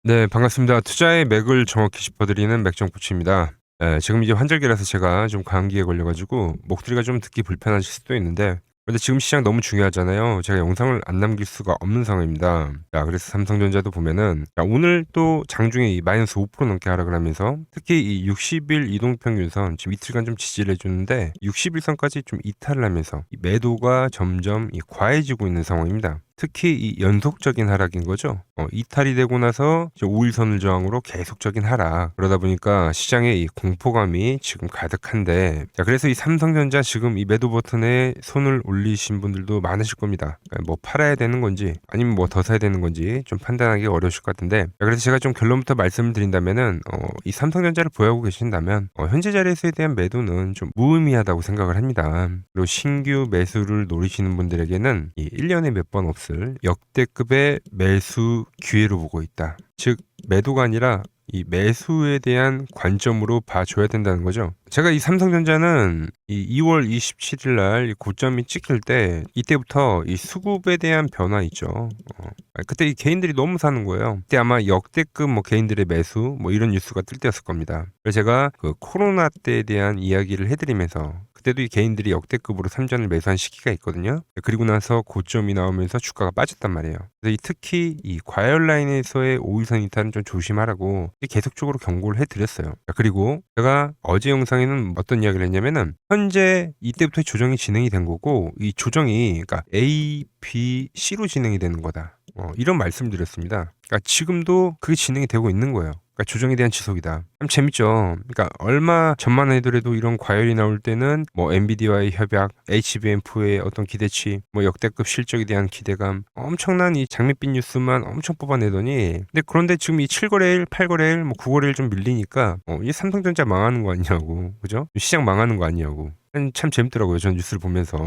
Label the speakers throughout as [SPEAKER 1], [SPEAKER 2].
[SPEAKER 1] 네, 반갑습니다. 투자의 맥을 정확히 짚어드리는 맥정코치입니다. 지금 이제 환절기라서 제가 좀 감기에 걸려가지고 목소리가 좀 듣기 불편하실 수도 있는데, 근데 지금 시장 너무 중요하잖아요. 제가 영상을 안 남길 수가 없는 상황입니다. 자, 그래서 삼성전자도 보면은 자, 오늘 또 장중에 이 마이너스 5% 넘게 하락을 하면서 특히 이 60일 이동평균선 지금 이틀간 좀 지지를 해주는데 60일선까지 좀 이탈을 하면서 이 매도가 점점 과해지고 있는 상황입니다. 특히 이 연속적인 하락인 거죠. 이탈이 되고 나서 이제 5일선을 저항으로 계속적인 하락. 그러다 보니까 시장에 이 공포감이 지금 가득한데, 자, 그래서 이 삼성전자 지금 이 매도 버튼에 손을 올리신 분들도 많으실 겁니다. 그러니까 뭐 팔아야 되는 건지 아니면 뭐 더 사야 되는 건지 좀 판단하기 어려우실 것 같은데, 자, 그래서 제가 좀 결론부터 말씀을 드린다면은 이 삼성전자를 보유하고 계신다면 현재 자리에서에 대한 매도는 좀 무의미하다고 생각을 합니다. 그리고 신규 매수를 노리시는 분들에게는 이 1년에 몇 번 없을 역대급의 매수 기회로 보고 있다. 즉 매도가 아니라 이 매수에 대한 관점으로 봐줘야 된다는 거죠. 제가 이 삼성전자는 이 2월 27일 날 고점이 찍힐 때 이때부터 이 수급에 대한 변화 있죠. 그때 이 개인들이 너무 사는 거예요. 그때 아마 역대급 뭐 개인들의 매수 뭐 이런 뉴스가 뜰 때였을 겁니다. 그래서 제가 그 코로나 때에 대한 이야기를 해드리면서 그때도 이 개인들이 역대급으로 삼전을 매수한 시기가 있거든요. 그리고 나서 고점이 나오면서 주가가 빠졌단 말이에요. 그래서 특히 이 과열 라인에서의 5일선 이탈은 좀 조심하라고 계속적으로 경고를 해드렸어요. 그리고 제가 어제 영상에는 어떤 이야기를 했냐면은 현재 이때부터 조정이 진행이 된 거고 이 조정이 그러니까 A, B, C로 진행이 되는 거다. 이런 말씀을 드렸습니다. 그러니까 지금도 그게 진행이 되고 있는 거예요. 그러니까 조정에 대한 지속이다. 참 재밌죠. 그러니까 얼마 전만 해더라도 이런 과열이 나올 때는 뭐 엔비디아와의 협약, HBM4의 어떤 기대치, 뭐 역대급 실적에 대한 기대감, 엄청난 이 장밋빛 뉴스만 엄청 뽑아내더니, 근데 그런데 지금 이 7거래일, 8거래일, 뭐 9거래일 좀 밀리니까 이 삼성전자 망하는 거 아니냐고, 그죠? 시장 망하는 거 아니냐고. 참 재밌더라고요. 전 뉴스를 보면서.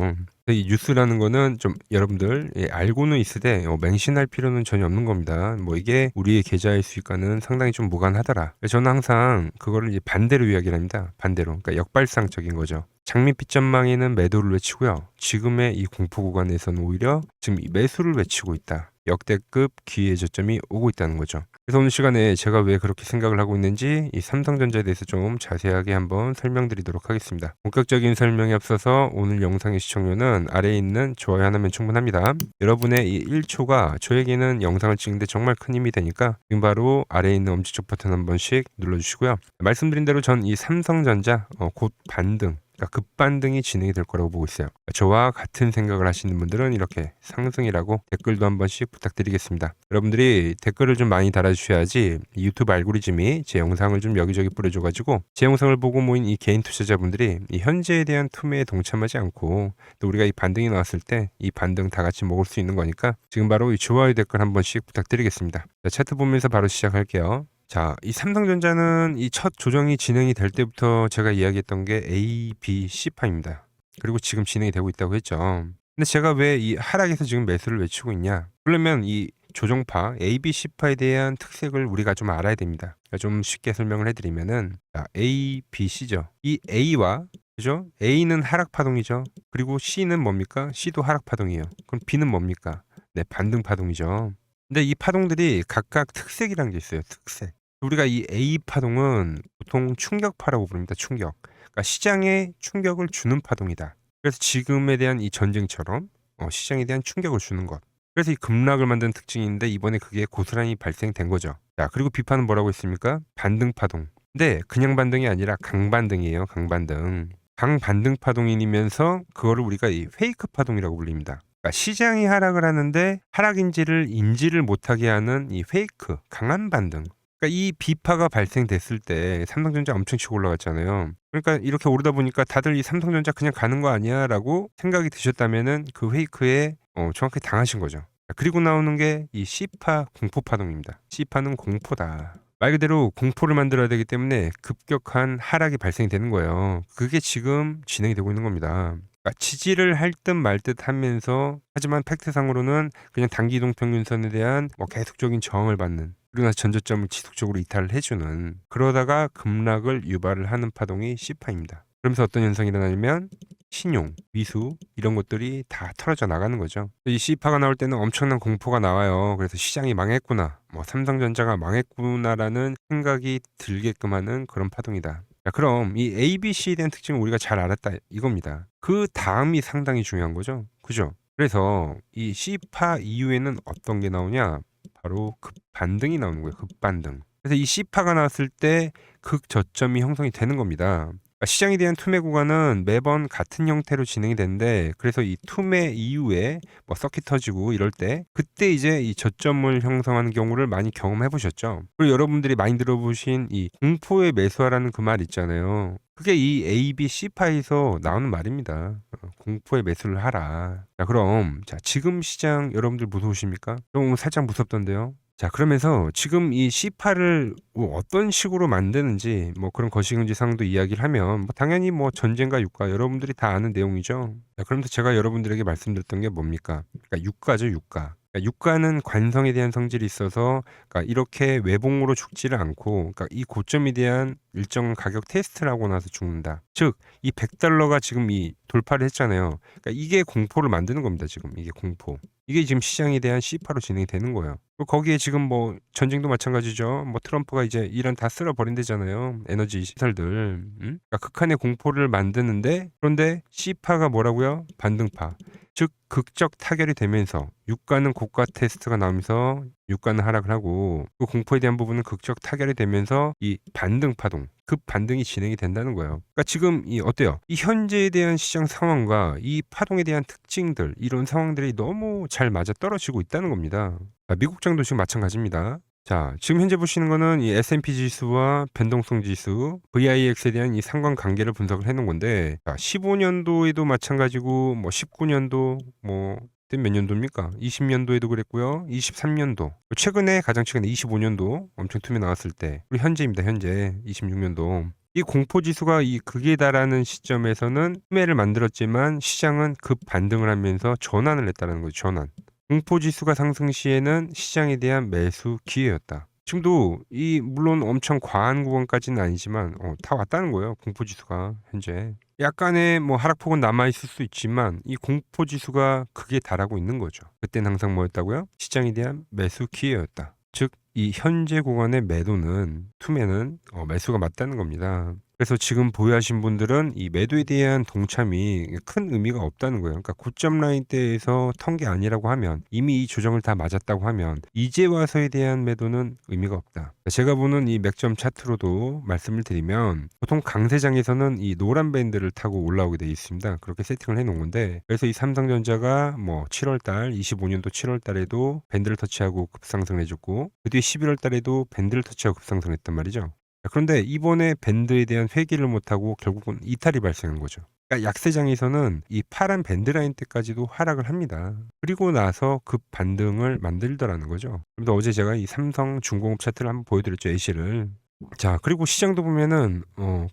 [SPEAKER 1] 이 뉴스라는 거는 좀 여러분들 알고는 있으되 맹신할 필요는 전혀 없는 겁니다. 뭐 이게 우리의 계좌의 수익과는 상당히 좀 무관하더라. 저는 항상 그거를 이제 반대로 이야기를 합니다. 반대로. 그러니까 역발상적인 거죠. 장밋빛 전망에는 매도를 외치고요. 지금의 이 공포 구간에서는 오히려 지금 이 매수를 외치고 있다. 역대급 기회 저점이 오고 있다는 거죠. 그래서 오늘 시간에 제가 왜 그렇게 생각을 하고 있는지 이 삼성전자에 대해서 좀 자세하게 한번 설명드리도록 하겠습니다. 본격적인 설명에 앞서서 오늘 영상의 시청료는 아래에 있는 좋아요 하나면 충분합니다. 여러분의 이 1초가 저에게는 영상을 찍는데 정말 큰 힘이 되니까 지금 바로 아래에 있는 엄지척 버튼 한 번씩 눌러주시고요. 말씀드린 대로 전 이 삼성전자 곧 반등 그러니까 급반등이 진행이 될 거라고 보고 있어요. 저와 같은 생각을 하시는 분들은 이렇게 상승이라고 댓글도 한 번씩 부탁드리겠습니다. 여러분들이 댓글을 좀 많이 달아주셔야지 유튜브 알고리즘이 제 영상을 좀 여기저기 뿌려줘가지고 제 영상을 보고 모인 이 개인 투자자분들이 이 현재에 대한 투매에 동참하지 않고 또 우리가 이 반등이 나왔을 때 이 반등 다 같이 먹을 수 있는 거니까 지금 바로 이 좋아요 댓글 한 번씩 부탁드리겠습니다. 자, 차트 보면서 바로 시작할게요. 자, 이 삼성전자는 이 첫 조정이 진행이 될 때부터 제가 이야기했던 게 A, B, C파입니다. 그리고 지금 진행이 되고 있다고 했죠. 근데 제가 왜 이 하락에서 지금 매수를 외치고 있냐? 그러면 이 조정파 A, B, C파에 대한 특색을 우리가 좀 알아야 됩니다. 좀 쉽게 설명을 해드리면은 자, A, B, C죠. 이 A와 그죠? A는 하락 파동이죠. 그리고 C는 뭡니까? C도 하락 파동이에요. 그럼 B는 뭡니까? 네, 반등 파동이죠. 근데 이 파동들이 각각 특색이라는 게 있어요. 특색. 우리가 이 A 파동은 보통 충격파라고 부릅니다. 충격. 그러니까 시장에 충격을 주는 파동이다. 그래서 지금에 대한 이 전쟁처럼 시장에 대한 충격을 주는 것. 그래서 이 급락을 만든 특징인데 이번에 그게 고스란히 발생된 거죠. 자, 그리고 비판은 뭐라고 했습니까? 반등 파동. 근데 그냥 반등이 아니라 강반등이에요. 강반등. 강반등 파동이면서 그거를 우리가 이 페이크 파동이라고 불립니다. 그러니까 시장이 하락을 하는데 하락인지를 인지를 못하게 하는 이 페이크, 강한 반등. 그러니까 이 비파가 발생됐을 때 삼성전자 엄청 치고 올라갔잖아요. 그러니까 이렇게 오르다 보니까 다들 이 삼성전자 그냥 가는 거 아니야라고 생각이 드셨다면은 그 페이크에 정확히 당하신 거죠. 그리고 나오는 게 이 C파 공포 파동입니다. C파는 공포다. 말 그대로 공포를 만들어야 되기 때문에 급격한 하락이 발생이 되는 거예요. 그게 지금 진행이 되고 있는 겁니다. 그러니까 지지를 할 듯 말 듯 하면서 하지만 팩트상으로는 그냥 단기 이동 평균선에 대한 계속적인 저항을 받는 그리고 나서 전저점을 지속적으로 이탈을 해주는 그러다가 급락을 유발을 하는 파동이 C파입니다. 그러면서 어떤 현상이 일어나냐면 신용, 미수 이런 것들이 다 털어져 나가는 거죠. 이 C파가 나올 때는 엄청난 공포가 나와요. 그래서 '시장이 망했구나. 뭐 삼성전자가 망했구나.'라는 생각이 들게끔 하는 그런 파동이다. 자, 그럼 이 ABC에 대한 특징을 우리가 잘 알았다 이겁니다. 그다음이 상당히 중요한 거죠. 그죠? 그래서 이 C파 이후에는 어떤 게 나오냐? 바로 급반등이 나오는 거예요. 급반등. 그래서 이 C파가 나왔을 때 극저점이 형성이 되는 겁니다. 시장에 대한 투매 구간은 매번 같은 형태로 진행이 되는데, 그래서 이 투매 이후에 뭐 서킷 터지고 이럴 때 그때 이제 이 저점을 형성하는 경우를 많이 경험해 보셨죠. 그리고 여러분들이 많이 들어보신 이 공포에 매수하라는 그 말 있잖아요. 그게 이 A, B, C파에서 나오는 말입니다. 공포에 매수를 하라. 자, 그럼 지금 시장 여러분들 무서우십니까? 좀 살짝 무섭던데요. 자, 그러면서 지금 이 C파를 뭐 어떤 식으로 만드는지 뭐 그런 거시경지상도 이야기를 하면 뭐 당연히 뭐 전쟁과 유가 여러분들이 다 아는 내용이죠. 자, 그러면서 제가 여러분들에게 말씀드렸던 게 뭡니까? 그러니까 유가죠, 유가. 그러니까 유가는 관성에 대한 성질이 있어서, 그러니까 이렇게 외봉으로 죽지를 않고, 그러니까 이 고점에 대한 일정 가격 테스트를 하고 나서 죽는다. 즉, 이 100달러가 지금 이 돌파를 했잖아요. 그러니까 이게 공포를 만드는 겁니다. 지금 이게 공포. 이게 지금 시장에 대한 C파로 진행이 되는 거예요. 거기에 지금 뭐 전쟁도 마찬가지죠. 뭐 트럼프가 이제 이란 다 쓸어버린대잖아요. 에너지 시설들. 그러니까 극한의 공포를 만드는데, 그런데 C파가 뭐라고요? 반등파. 즉 극적 타결이 되면서 유가는 고가 테스트가 나오면서 유가는 하락을 하고, 그 공포에 대한 부분은 극적 타결이 되면서 이 반등 파동, 급 반등이 진행이 된다는 거예요. 그러니까 지금 이 어때요? 이 현재에 대한 시장 상황과 이 파동에 대한 특징들, 이런 상황들이 너무 잘 맞아 떨어지고 있다는 겁니다. 미국장도 지금 마찬가지입니다. 자, 지금 현재 보시는 거는 이 S&P 지수와 변동성 지수, VIX에 대한 이 상관관계를 분석을 해 놓은 건데, 자, 15년도에도 마찬가지고, 뭐 19년도, 뭐 그때 몇 년도입니까? 20년도에도 그랬고요. 23년도. 최근에 가장 최근에 25년도 엄청 툼이 나왔을 때, 우리 현재입니다. 현재 26년도. 이 공포 지수가 이 극에 달하는 시점에서는 tum매를 만들었지만 시장은 급 반등을 하면서 전환을 했다는 거죠. 전환. 공포 지수가 상승 시에는 시장에 대한 매수 기회였다. 지금도 이 물론 엄청 과한 구간까지는 아니지만 다 왔다는 거예요. 공포 지수가 현재 약간의 뭐 하락폭은 남아 있을 수 있지만 이 공포 지수가 극에 달하고 있는 거죠. 그때는 항상 뭐였다고요? 시장에 대한 매수 기회였다. 즉 이 현재 구간의 매도는 투매는 매수가 맞다는 겁니다. 그래서 지금 보유하신 분들은 이 매도에 대한 동참이 큰 의미가 없다는 거예요. 그러니까 고점 라인대에서 턴 게 아니라고 하면, 이미 이 조정을 다 맞았다고 하면 이제 와서에 대한 매도는 의미가 없다. 제가 보는 이 맥점 차트로도 말씀을 드리면, 보통 강세장에서는 이 노란 밴드를 타고 올라오게 돼 있습니다. 그렇게 세팅을 해 놓은 건데, 그래서 이 삼성전자가 뭐 7월달 25년도 7월달에도 밴드를 터치하고 급상승을 해줬고, 그 뒤에 11월달에도 밴드를 터치하고 급상승을 했단 말이죠. 그런데 이번에 밴드에 대한 회귀를 못하고 결국은 이탈이 발생한 거죠. 그러니까 약세장에서는 이 파란 밴드 라인 때까지도 하락을 합니다. 그리고 나서 급 반등을 만들더라는 거죠. 그런데 어제 제가 이 삼성 중공업 차트를 한번 보여드렸죠. 애시를. 자, 그리고 시장도 보면은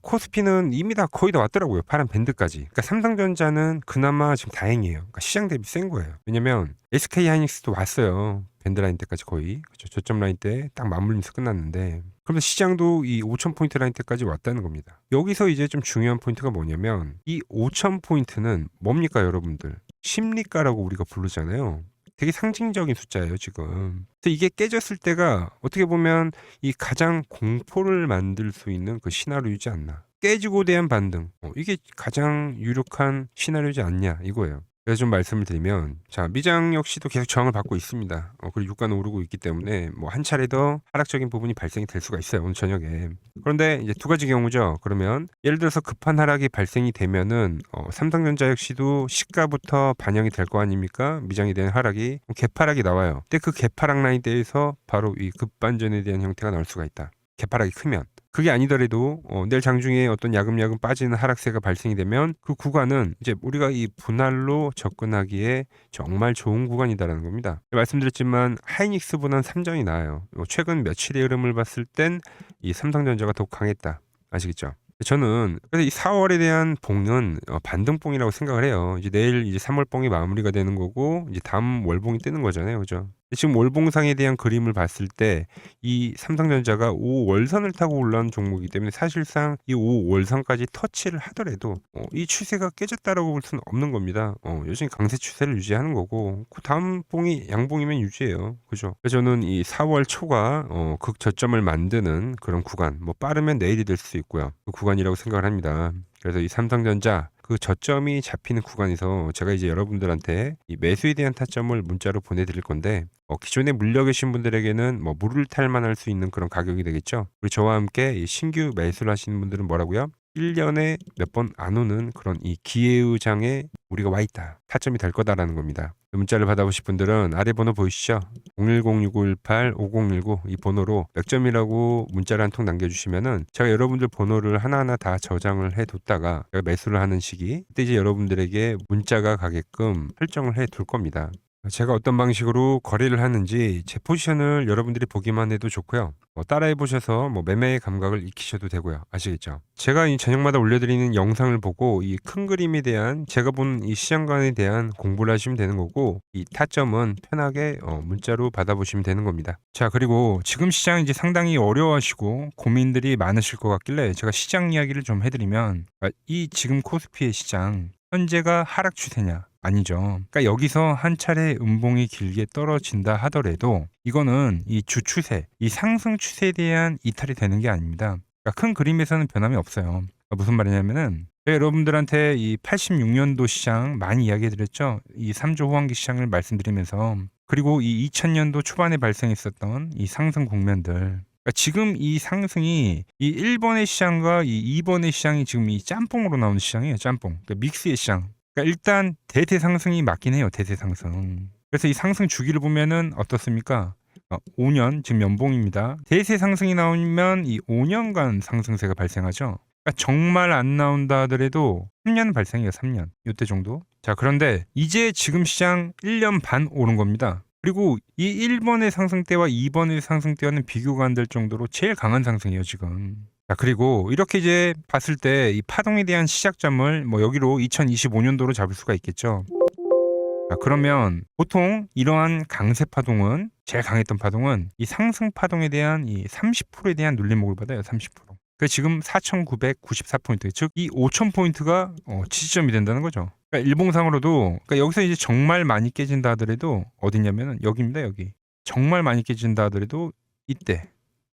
[SPEAKER 1] 코스피는 이미 다 거의 다 왔더라고요. 파란 밴드까지. 그러니까 삼성전자는 그나마 지금 다행이에요. 그러니까 시장 대비 센 거예요. 왜냐면 SK 하이닉스도 왔어요. 밴드 라인 때까지 거의. 그렇죠. 저점 라인 때 딱 맞물리면서 끝났는데, 그러면 시장도 이 5,000포인트 라인 때까지 왔다는 겁니다. 여기서 이제 좀 중요한 포인트가 뭐냐면, 이 5,000포인트는 뭡니까 여러분들? 심리가라고 우리가 부르잖아요. 되게 상징적인 숫자예요 지금. 그래서 이게 깨졌을 때가 어떻게 보면 이 가장 공포를 만들 수 있는 그 시나리오이지 않나. 깨지고 대한 반등, 이게 가장 유력한 시나리오이지 않냐 이거예요. 그래서 좀 말씀을 드리면, 자, 미장 역시도 계속 저항을 받고 있습니다. 그리고 유가는 오르고 있기 때문에 뭐 한 차례 더 하락적인 부분이 발생이 될 수가 있어요, 오늘 저녁에. 그런데 이제 두 가지 경우죠. 그러면 예를 들어서 급한 하락이 발생이 되면은 삼성전자 역시도 시가부터 반영이 될 거 아닙니까? 미장에 대한 하락이 개파락이 나와요. 근데 그 개파락 라인대에서 바로 이 급반전에 대한 형태가 나올 수가 있다. 개파락이 크면. 그게 아니더라도 내일 장중에 어떤 야금야금 빠지는 하락세가 발생이 되면 그 구간은 이제 우리가 이 분할로 접근하기에 정말 좋은 구간이다라는 겁니다. 말씀드렸지만 하이닉스보다는 삼성이 나아요. 최근 며칠의 흐름을 봤을 땐 이 삼성전자가 더 강했다. 아시겠죠? 저는 그래서 이 4월에 대한 봉은 반등봉이라고 생각을 해요. 이제 내일 이제 3월 봉이 마무리가 되는 거고, 이제 다음 월봉이 뜨는 거잖아요, 그죠? 지금 월봉상에 대한 그림을 봤을 때 이 삼성전자가 5월선을 타고 올라온 종목이기 때문에 사실상 이 5월선까지 터치를 하더라도 이 추세가 깨졌다라고 볼 수는 없는 겁니다. 여전히 강세 추세를 유지하는 거고 그다음 봉이 양봉이면 유지해요. 그죠? 그래서 저는 이 4월 초가 극저점을 만드는 그런 구간, 뭐 빠르면 내일이 될 수 있고요. 그 구간이라고 생각을 합니다. 그래서 이 삼성전자 그 저점이 잡히는 구간에서 제가 이제 여러분들한테 이 매수에 대한 타점을 문자로 보내드릴 건데 기존에 물려 계신 분들에게는 뭐 물을 탈만할 수 있는 그런 가격이 되겠죠. 그리고 저와 함께 이 신규 매수를 하시는 분들은 뭐라고요? 1년에 몇 번 안 오는 그런 이 기회의 장에 우리가 와 있다. 타점이 될 거다라는 겁니다. 문자를 받아보실 분들은 아래 번호 보이시죠? 010-6918-5019 이 번호로 몇 점이라고 문자를 한 통 남겨주시면은 제가 여러분들 번호를 하나하나 다 저장을 해뒀다가 제가 매수를 하는 시기 그때 이제 여러분들에게 문자가 가게끔 설정을 해둘 겁니다. 제가 어떤 방식으로 거래를 하는지 제 포지션을 여러분들이 보기만 해도 좋고요. 따라해 보셔서 매매의 감각을 익히셔도 되고요. 아시겠죠? 제가 이 저녁마다 올려드리는 영상을 보고 이 큰 그림에 대한 제가 본 이 시장관에 대한 공부를 하시면 되는 거고 이 타점은 편하게 문자로 받아보시면 되는 겁니다. 자, 그리고 지금 시장 이제 상당히 어려워하시고 고민들이 많으실 것 같길래 제가 시장 이야기를 좀 해드리면 이 지금 코스피의 시장 현재가 하락 추세냐? 아니죠. 그러니까 여기서 한 차례 음봉이 길게 떨어진다 하더라도 이거는 이 주추세, 이 상승 추세에 대한 이탈이 되는 게 아닙니다. 그러니까 큰 그림에서는 변함이 없어요. 그러니까 무슨 말이냐면은 제가 여러분들한테 이 86년도 시장 많이 이야기해드렸죠. 이 3조 호황기 시장을 말씀드리면서 그리고 이 2000년도 초반에 발생했었던 이 상승 국면들 그러니까 지금 이 상승이 이 1번의 시장과 이 2번의 시장이 지금 이 짬뽕으로 나오는 시장이에요. 짬뽕. 그러니까 믹스의 시장. 그러니까 일단 대세 상승이 맞긴 해요. 대세 상승. 그래서 이 상승 주기를 보면은 어떻습니까? 5년 지금 연봉입니다. 대세 상승이 나오면 이 5년간 상승세가 발생하죠. 그러니까 정말 안 나온다 하더라도 3년 발생해요. 3년. 이때 정도. 자, 그런데 이제 지금 시장 1년 반 오른 겁니다. 그리고 이 1번의 상승 때와 2번의 상승 때와는 비교가 안 될 정도로 제일 강한 상승이에요, 지금. 자, 그리고 이렇게 이제 봤을 때 이 파동에 대한 시작점을 여기로 2025년도로 잡을 수가 있겠죠. 자, 그러면 보통 이러한 강세 파동은 제일 강했던 파동은 이 상승 파동에 대한 이 30%에 대한 눌림목을 받아요. 30%. 그 지금 4,994포인트, 즉 이 5,000포인트가 지지점이 된다는 거죠. 그러니까 일봉상으로도 그러니까 여기서 이제 정말 많이 깨진다 하더라도 어디냐면은 여기입니다. 여기. 정말 많이 깨진다 하더라도 이때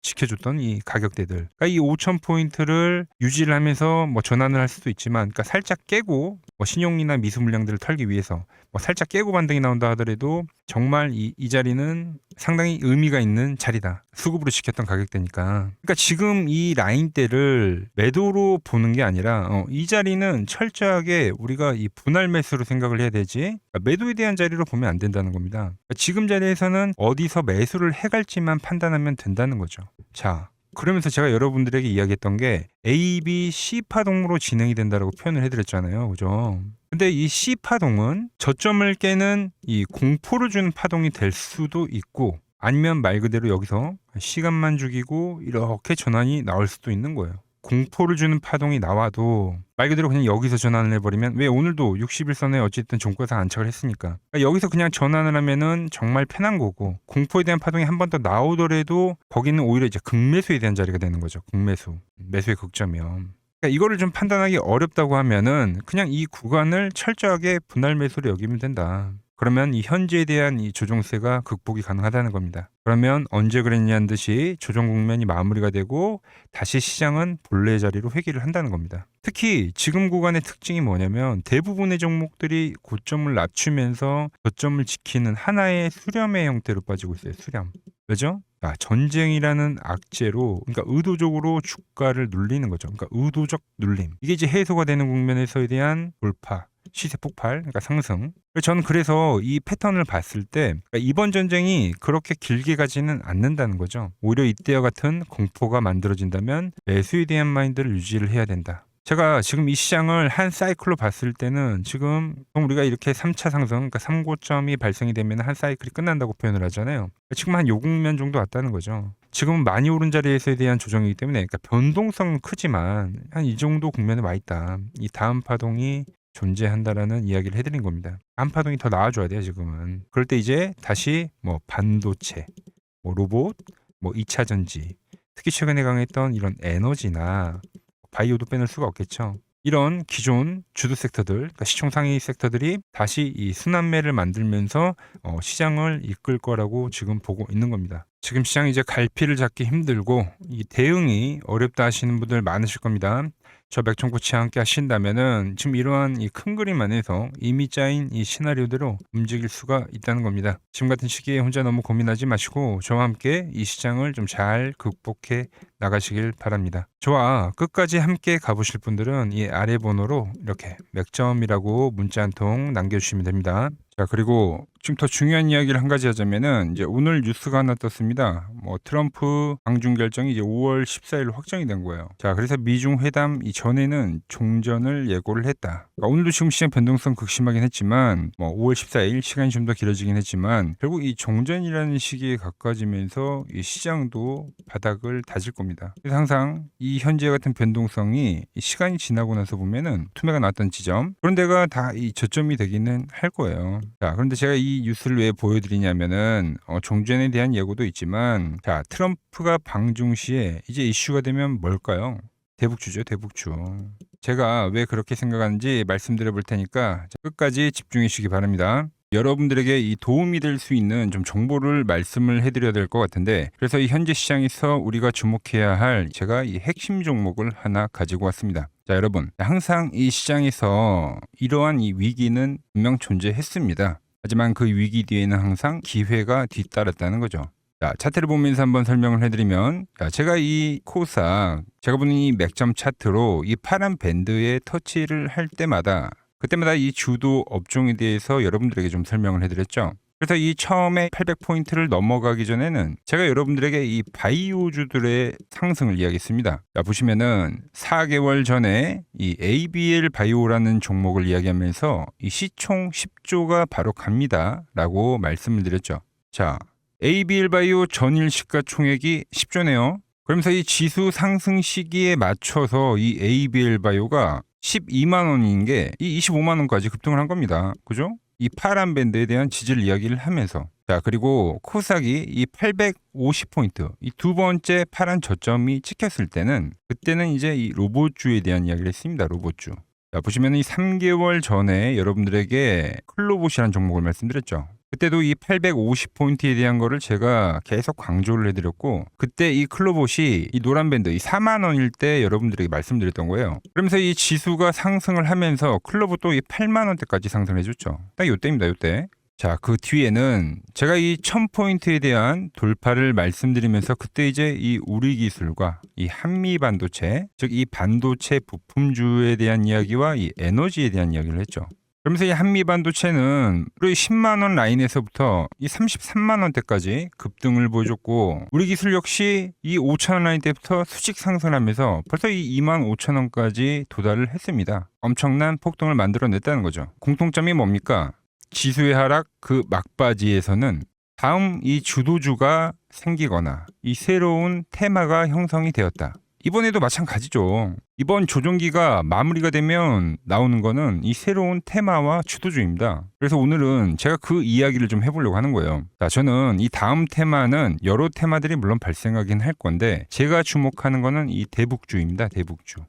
[SPEAKER 1] 지켜줬던 이 가격대들. 그러니까 이 5,000포인트를 유지를 하면서 전환을 할 수도 있지만, 그러니까 살짝 깨고 신용이나 미수 물량들을 털기 위해서 살짝 깨고 반등이 나온다 하더라도 정말 이 자리는 상당히 의미가 있는 자리다. 수급으로 지켰던 가격대니까. 그러니까 지금 이 라인대를 매도로 보는 게 아니라 이 자리는 철저하게 우리가 이 분할 매수로 생각을 해야 되지 그러니까 매도에 대한 자리로 보면 안 된다는 겁니다. 그러니까 지금 자리에서는 어디서 매수를 해갈지만 판단하면 된다는 거죠. 자, 그러면서 제가 여러분들에게 이야기했던 게 A, B, C 파동으로 진행이 된다라고 표현을 해드렸잖아요. 그죠? 근데 이 C 파동은 저점을 깨는 이 공포를 주는 파동이 될 수도 있고 아니면 말 그대로 여기서 시간만 죽이고 이렇게 전환이 나올 수도 있는 거예요. 공포를 주는 파동이 나와도 말 그대로 그냥 여기서 전환을 해버리면 왜 오늘도 60일선에 어쨌든 종가상 안착을 했으니까 그러니까 여기서 그냥 전환을 하면은 정말 편한 거고 공포에 대한 파동이 한 번 더 나오더라도 거기는 오히려 이제 극매수에 대한 자리가 되는 거죠. 극매수. 매수의 극점이요. 그러니까 이거를 좀 판단하기 어렵다고 하면은 그냥 이 구간을 철저하게 분할 매수로 여기면 된다. 그러면 이 현재에 대한 이 조정세가 극복이 가능하다는 겁니다. 그러면 언제 그랬냐는 듯이 조정 국면이 마무리가 되고 다시 시장은 본래 자리로 회귀를 한다는 겁니다. 특히 지금 구간의 특징이 뭐냐면 대부분의 종목들이 고점을 낮추면서 저점을 지키는 하나의 수렴의 형태로 빠지고 있어요. 수렴. 왜죠? 전쟁이라는 악재로 그러니까 의도적으로 주가를 눌리는 거죠. 그러니까 의도적 눌림. 이게 이제 해소가 되는 국면에서에 대한 돌파. 시세 폭발, 그러니까 상승. 저는 그래서 이 패턴을 봤을 때 그러니까 이번 전쟁이 그렇게 길게 가지는 않는다는 거죠. 오히려 이때와 같은 공포가 만들어진다면 매수에 대한 마인드를 유지를 해야 된다. 제가 지금 이 시장을 한 사이클로 봤을 때는 지금 우리가 이렇게 3차 상승, 그러니까 3고점이 발생이 되면 한 사이클이 끝난다고 표현을 하잖아요. 지금 한 요 국면 정도 왔다는 거죠. 지금은 많이 오른 자리에서에 대한 조정이기 때문에 그러니까 변동성은 크지만 한 이 정도 국면에 와 있다. 이 다음 파동이
[SPEAKER 2] 존재한다라는 이야기를 해드린 겁니다. 안파동이 더 나아져야 돼요 지금은. 그럴 때 이제 다시 뭐 반도체, 뭐 로봇, 뭐 2차 전지, 특히 최근에 강했던 이런 에너지나 바이오도 빼놓을 수가 없겠죠. 이런 기존 주도 섹터들, 그러니까 시총 상위 섹터들이 다시 이 순환매를 만들면서 시장을 이끌 거라고 지금 보고 있는 겁니다. 지금 시장이 이제 갈피를 잡기 힘들고 이 대응이 어렵다 하시는 분들 많으실 겁니다. 저 맥종코치와 함께 하신다면은 지금 이러한 이 큰 그림 안에서 이미 짜인 이 시나리오대로 움직일 수가 있다는 겁니다. 지금 같은 시기에 혼자 너무 고민하지 마시고 저와 함께 이 시장을 좀 잘 극복해 나가시길 바랍니다. 저와 끝까지 함께 가보실 분들은 이 아래 번호로 이렇게 맥점이라고 문자 한 통 남겨주시면 됩니다. 자, 그리고 지금 더 중요한 이야기를 한 가지 하자면은 이제 오늘 뉴스가 하나 떴습니다. 뭐 트럼프 방중 결정이 이제 5월 14일 확정이 된 거예요. 자, 그래서 미중 회담 이전에는 종전을 예고를 했다. 그러니까 오늘도 지금 시장 변동성 극심하긴 했지만 뭐 5월 14일 시간이 좀 더 길어지긴 했지만 결국 이 종전이라는 시기에 가까워지면서 이 시장도 바닥을 다질 겁니다. 그래서 항상 이 현재 같은 변동성이 이 시간이 지나고 나서 보면은 투매가 나왔던 지점 그런 데가 다 이 저점이 되기는 할 거예요. 자, 그런데 제가 이 뉴스를 왜 보여드리냐면은 종전에 대한 예고도 있지만 자, 트럼프가 방중 시에 이제 이슈가 되면 뭘까요? 대북주죠, 대북주. 제가 왜 그렇게 생각하는지 말씀드려 볼 테니까 끝까지 집중해 주시기 바랍니다. 여러분들에게 이 도움이 될 수 있는 좀 정보를 말씀을 해드려야 될 것 같은데 그래서 이 현재 시장에서 우리가 주목해야 할 제가 이 핵심 종목을 하나 가지고 왔습니다. 자, 여러분 항상 이 시장에서 이러한 이 위기는 분명 존재했습니다. 하지만 그 위기 뒤에는 항상 기회가 뒤따랐다는 거죠. 자, 차트를 보면서 한번 설명을 해드리면 자, 제가 이 코스닥 제가 보는 이 맥점 차트로 이 파란 밴드에 터치를 할 때마다 그때마다 이 주도 업종에 대해서 여러분들에게 좀 설명을 해드렸죠. 그래서 이 처음에 800포인트를 넘어가기 전에는 제가 여러분들에게 이 바이오주들의 상승을 이야기했습니다. 자, 보시면은 4개월 전에 이 ABL 바이오라는 종목을 이야기하면서 이 시총 10조가 바로 갑니다 라고 말씀을 드렸죠. 자, ABL 바이오 전일 시가총액이 10조네요. 그러면서 이 지수 상승 시기에 맞춰서 이 ABL 바이오가 12만 원인 게 이 25만 원까지 급등을 한 겁니다. 그죠? 이 파란 밴드에 대한 지지를 이야기를 하면서 자, 그리고 코스닥이 이 850포인트 이 두 번째 파란 저점이 찍혔을 때는 그때는 이제 이 로봇주에 대한 이야기를 했습니다. 로봇주. 자, 보시면 이 3개월 전에 여러분들에게 클로봇이라는 종목을 말씀드렸죠. 그때도 이 850포인트에 대한 거를 제가 계속 강조를 해드렸고 그때 이 클로봇이 이 노란 밴드 이 4만 원일 때 여러분들에게 말씀드렸던 거예요. 그러면서 이 지수가 상승을 하면서 클로봇도 이 8만 원대까지 상승해줬죠. 딱 요때입니다. 요때. 자, 그 뒤에는 제가 이 1000포인트에 대한 돌파를 말씀드리면서 그때 이제 이 우리 기술과 이 한미 반도체 즉 이 반도체 부품주에 대한 이야기와 이 에너지에 대한 이야기를 했죠. 그러면서 이 한미 반도체는 우리 10만 원 라인에서부터 이 33만 원대까지 급등을 보여줬고 우리 기술 역시 이 5천 원 라인대부터 수직 상승하면서 벌써 이 2만 5천 원까지 도달을 했습니다. 엄청난 폭등을 만들어냈다는 거죠. 공통점이 뭡니까? 지수의 하락 그 막바지에서는 다음 이 주도주가 생기거나 이 새로운 테마가 형성이 되었다. 이번에도 마찬가지죠. 이번 조정기가 마무리가 되면 나오는 거는 이 새로운 테마와 주도주입니다. 그래서 오늘은 제가 그 이야기를 좀 해보려고 하는 거예요. 자, 저는 이 다음 테마는 여러 테마들이 물론 발생하긴 할 건데 제가 주목하는 거는 이 대북주입니다. 대북주.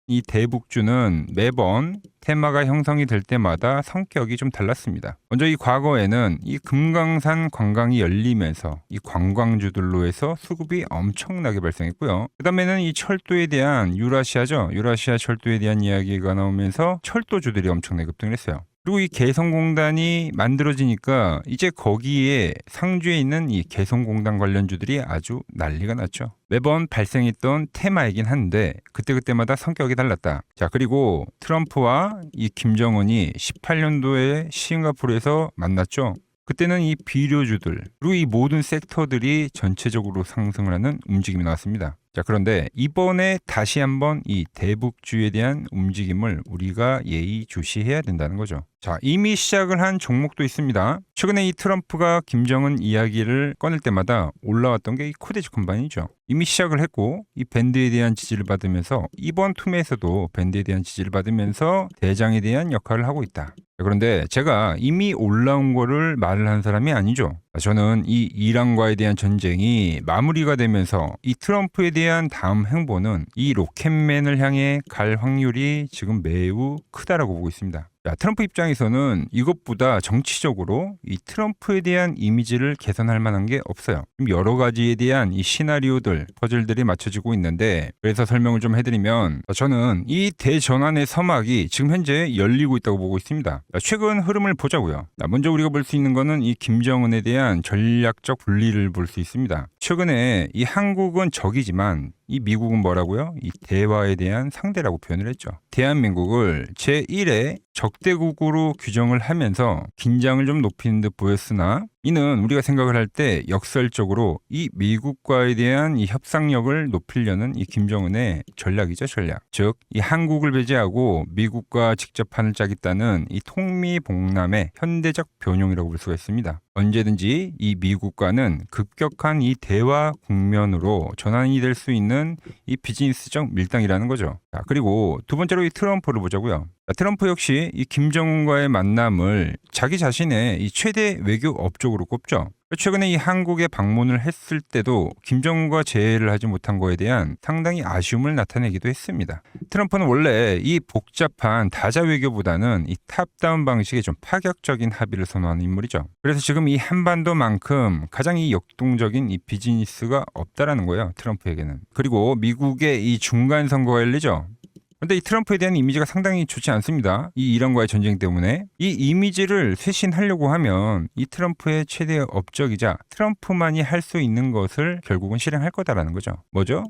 [SPEAKER 2] 이 대북주는 매번 테마가 형성이 될 때마다 성격이 좀 달랐습니다. 먼저 이 과거에는 이 금강산 관광이 열리면서 이 관광주들로 해서 수급이 엄청나게 발생했고요. 그 다음에는 이 철도에 대한 유라시아죠. 유라시아 철도에 대한 이야기가 나오면서 철도주들이 엄청나게 급등을 했어요. 그리고 이 개성공단이 만들어지니까 이제 거기에 상주에 있는 이 개성공단 관련주들이 아주 난리가 났죠. 매번 발생했던 테마이긴 한데 그때그때마다 성격이 달랐다. 자, 그리고 트럼프와 이 김정은이 18년도에 싱가포르에서 만났죠. 그때는 이 비료주들 그리고 이 모든 섹터들이 전체적으로 상승을 하는 움직임이 나왔습니다. 자, 그런데 이번에 다시 한번 이 대북주의에 대한 움직임을 우리가 예의주시해야 된다는 거죠. 자, 이미 시작을 한 종목도 있습니다. 최근에 이 트럼프가 김정은 이야기를 꺼낼 때마다 올라왔던 게 이 코데지 컴바인이죠. 이미 시작을 했고 이 밴드에 대한 지지를 받으면서 이번 투매에서도 밴드에 대한 지지를 받으면서 대장에 대한 역할을 하고 있다. 그런데 제가 이미 올라온 거를 말을 한 사람이 아니죠. 저는 이 이란과에 대한 전쟁이 마무리가 되면서 이 트럼프에 대한 다음 행보는 이 로켓맨을 향해 갈 확률이 지금 매우 크다라고 보고 있습니다. 자, 트럼프 입장에서는 이것보다 정치적으로 이 트럼프에 대한 이미지를 개선할 만한 게 없어요. 여러 가지에 대한 이 시나리오들, 퍼즐들이 맞춰지고 있는데, 그래서 설명을 좀 해드리면 저는 이 대전환의 서막이 지금 현재 열리고 있다고 보고 있습니다. 최근 흐름을 보자고요. 먼저 우리가 볼 수 있는 거는 이 김정은에 대한 전략적 분리를 볼 수 있습니다. 최근에 이 한국은 적이지만 이 미국은 뭐라고요? 이 대화에 대한 상대라고 표현을 했죠. 대한민국을 제1의 적대국으로 규정을 하면서 긴장을 좀 높이는 듯 보였으나 이는 우리가 생각을 할 때 역설적으로 이 미국과에 대한 이 협상력을 높이려는 이 김정은의 전략이죠, 전략. 즉, 이 한국을 배제하고 미국과 직접 판을 짜겠다는 이 통미봉남의 현대적 변용이라고 볼 수가 있습니다. 언제든지 이 미국과는 급격한 이 대화 국면으로 전환이 될 수 있는 이 비즈니스적 밀당이라는 거죠. 자, 그리고 두 번째로 이 트럼프를 보자고요. 트럼프 역시 이 김정은과의 만남을 자기 자신의 이 최대 외교 업적으로 꼽죠. 최근에 이 한국에 방문을 했을 때도 김정은과 재회를 하지 못한 거에 대한 상당히 아쉬움을 나타내기도 했습니다. 트럼프는 원래 이 복잡한 다자 외교보다는 이 탑다운 방식의 좀 파격적인 합의를 선호하는 인물이죠. 그래서 지금 이 한반도만큼 가장 이 역동적인 이 비즈니스가 없다라는 거예요, 트럼프에게는. 그리고 미국의 이 중간 선거가 열리죠. 근데 이 트럼프에 대한 이미지가 상당히 좋지 않습니다. 이 이란과의 전쟁 때문에 이 이미지를 쇄신하려고 하면 이 트럼프의 최대 업적이자 트럼프만이 할 수 있는 것을 결국은 실행할 거다라는 거죠. 뭐죠?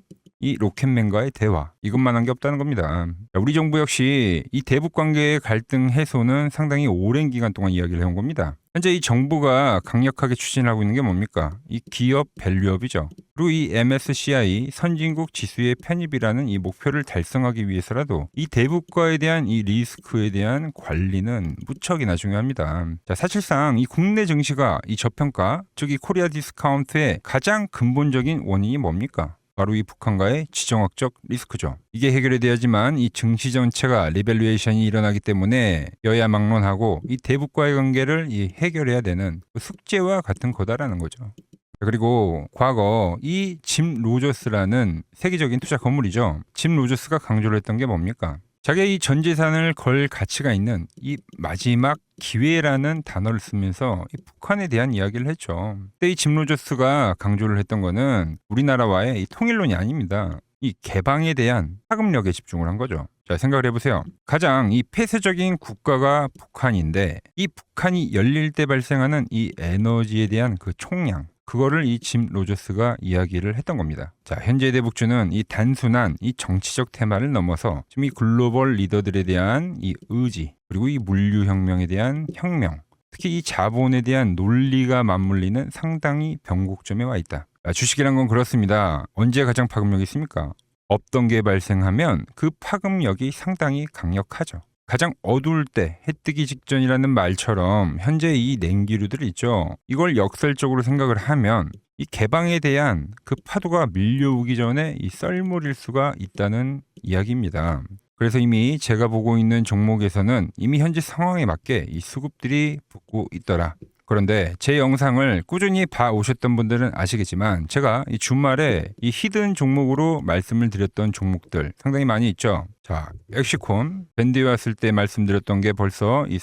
[SPEAKER 2] 이 로켓맨과의 대화, 이것만 한 게 없다는 겁니다. 우리 정부 역시 이 대북 관계의 갈등 해소는 상당히 오랜 기간 동안 이야기를 해온 겁니다. 현재 이 정부가 강력하게 추진하고 있는 게 뭡니까? 이 기업 밸류업이죠. 그리고 이 MSCI 선진국 지수의 편입이라는 이 목표를 달성하기 위해서라도 이 대북과에 대한 이 리스크에 대한 관리는 무척이나 중요합니다. 자, 사실상 이 국내 증시가 이 저평가, 즉 이 코리아 디스카운트의 가장 근본적인 원인이 뭡니까? 바로 이 북한과의 지정학적 리스크죠. 이게 해결이 돼야지만 이 증시 전체가 리밸류에이션이 일어나기 때문에 여야 막론하고 이 대북과의 관계를 이 해결해야 되는 숙제와 같은 거다라는 거죠. 그리고 과거 이 짐 로저스라는 세계적인 투자 건물이죠. 짐 로저스가 강조를 했던 게 뭡니까? 자기의 이 전 재산을 걸 가치가 있는 이 마지막 기회라는 단어를 쓰면서 이 북한에 대한 이야기를 했죠. 그때 이 짐 로저스가 강조를 했던 거는 우리나라와의 이 통일론이 아닙니다. 이 개방에 대한 파급력에 집중을 한 거죠. 자, 생각을 해보세요. 가장 이 폐쇄적인 국가가 북한인데 이 북한이 열릴 때 발생하는 이 에너지에 대한 그 총량, 그거를 이 짐 로저스가 이야기를 했던 겁니다. 자, 현재 대북주는 이 단순한 이 정치적 테마를 넘어서 지금 이 글로벌 리더들에 대한 이 의지, 그리고 이 물류혁명에 대한 혁명, 특히 이 자본에 대한 논리가 맞물리는 상당히 변곡점에 와 있다. 주식이란 건 그렇습니다. 언제 가장 파급력이 있습니까? 없던 게 발생하면 그 파급력이 상당히 강력하죠. 가장 어두울 때, 해 뜨기 직전이라는 말처럼 현재 이 냉기류들 있죠. 이걸 역설적으로 생각을 하면 이 개방에 대한 그 파도가 밀려오기 전에 이 썰물일 수가 있다는 이야기입니다. 그래서 이미 제가 보고 있는 종목에서는 이미 현재 상황에 맞게 이 수급들이 붙고 있더라. 그런데 제 영상을 꾸준히 봐오셨던 분들은 아시겠지만 제가 이 주말에 이 히든 종목으로 말씀을 드렸던 종목들 상당히 많이 있죠. 자, 엑시콘 밴드에 왔을 때 말씀드렸던 게 벌써 이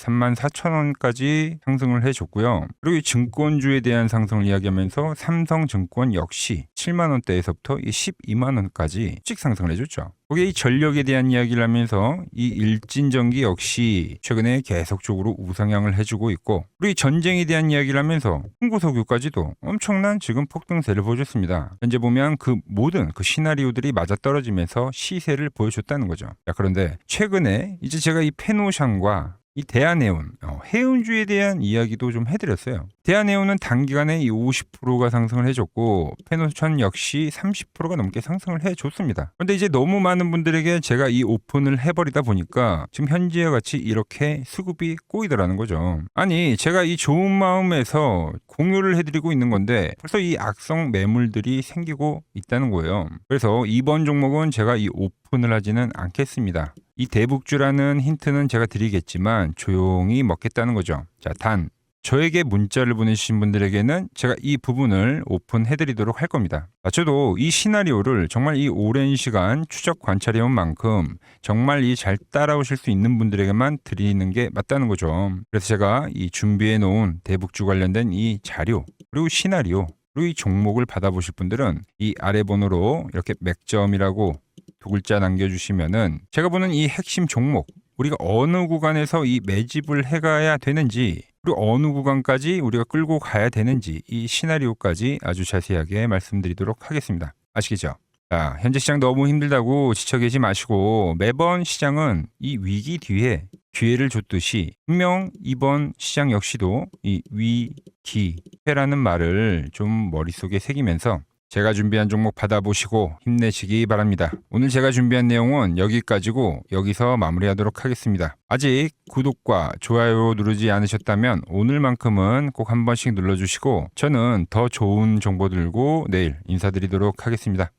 [SPEAKER 2] 34,000원까지 상승을 해줬고요. 그리고 이 증권주에 대한 상승을 이야기하면서 삼성증권 역시 7만원대에서부터 이 12만원까지 씩 상승을 해줬죠. 거기에 이 전력에 대한 이야기를 하면서 이 일진전기 역시 최근에 계속적으로 우상향을 해주고 있고, 그리고 이 전쟁에 대한 이야기를 하면서 홍보석유까지도 엄청난 지금 폭등세를 보여줬습니다. 현재 보면 그 모든 그 시나리오들이 맞아떨어지면서 시세를 보여줬다는 거죠. 자, 그런데 최근에 이제 제가 이 페노션과 이 대한해운, 해운주에 대한 이야기도 좀 해드렸어요. 대한해운은 단기간에 이 50%가 상승을 해줬고 페노천 역시 30%가 넘게 상승을 해줬습니다. 그런데 이제 너무 많은 분들에게 제가 이 오픈을 해버리다 보니까 지금 현재와 같이 이렇게 수급이 꼬이더라는 거죠. 아니 제가 이 좋은 마음에서 공유를 해드리고 있는 건데 벌써 이 악성 매물들이 생기고 있다는 거예요. 그래서 이번 종목은 제가 이 오픈을 하지는 않겠습니다. 이 대북주라는 힌트는 제가 드리겠지만 조용히 먹겠다는 거죠. 자, 단 저에게 문자를 보내주신 분들에게는 제가 이 부분을 오픈해드리도록 할 겁니다. 저도 이 시나리오를 정말 이 오랜 시간 추적 관찰해온 만큼 정말 이 잘 따라오실 수 있는 분들에게만 드리는 게 맞다는 거죠. 그래서 제가 이 준비해놓은 대북주 관련된 이 자료 그리고 시나리오 그리고 이 종목을 받아보실 분들은 이 아래 번호로 이렇게 맥점이라고 두 글자 남겨주시면은 제가 보는 이 핵심 종목 우리가 어느 구간에서 이 매집을 해가야 되는지 그리고 어느 구간까지 우리가 끌고 가야 되는지 이 시나리오까지 아주 자세하게 말씀드리도록 하겠습니다. 아시겠죠? 자, 현재 시장 너무 힘들다고 지쳐 계시 마시고 매번 시장은 이 위기 뒤에 기회를 줬듯이 분명 이번 시장 역시도 이 위기회라는 말을 좀 머릿속에 새기면서 제가 준비한 종목 받아보시고 힘내시기 바랍니다. 오늘 제가 준비한 내용은 여기까지고 여기서 마무리하도록 하겠습니다. 아직 구독과 좋아요 누르지 않으셨다면 오늘만큼은 꼭 한 번씩 눌러주시고 저는 더 좋은 정보 들고 내일 인사드리도록 하겠습니다.